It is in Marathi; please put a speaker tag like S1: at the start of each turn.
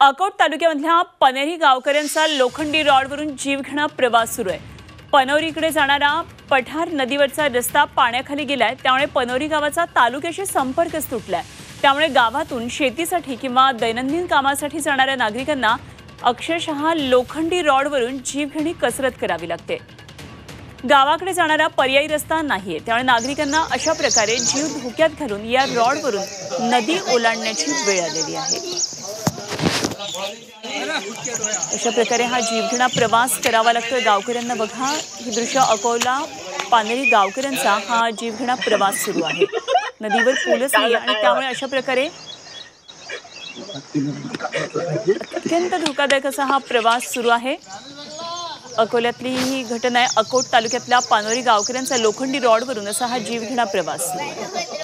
S1: अकोट तालुक्यामधल्या पनेरी गावकऱ्यांचा लोखंडी रॉडवरून जीवघेणा प्रवास सुरू आहे। पनोरीकडे जाणारा पठार नदीवरचा रस्ता पाण्याखाली गेलाय, त्यामुळे पनोरी गावाचा तालुक्याशी संपर्कच तुटलाय। त्यामुळे गावातून शेतीसाठी किंवा दैनंदिन कामासाठी जाणाऱ्या नागरिकांना अक्षरशः लोखंडी रॉडवरून जीवघेणी कसरत करावी लागते। गावाकडे जाणारा पर्यायी रस्ता नाहीये, त्यामुळे नागरिकांना अशा प्रकारे जीव धोक्यात घालून या रॉडवरून नदी ओलांडण्याची वेळ आलेली आहे। अशा प्रकारे हा जीवघेणा प्रवास करावा लागतोय गावकऱ्यांना। बघा, ही दृश्य अकोला पानेरी गावकऱ्यांचा हा जीवघेणा प्रवास सुरू आहे। नदीवर पूलच नाही आणि त्यामुळे अशा प्रकारे अत्यंत धोकादायक असा हा प्रवास सुरू आहे। अकोल्यातली ही घटना आहे। अकोट तालुक्यातल्या पानोरी गावकऱ्यांचा लोखंडी रॉडवरून असा हा जीवघेणा प्रवास सुरू आहे।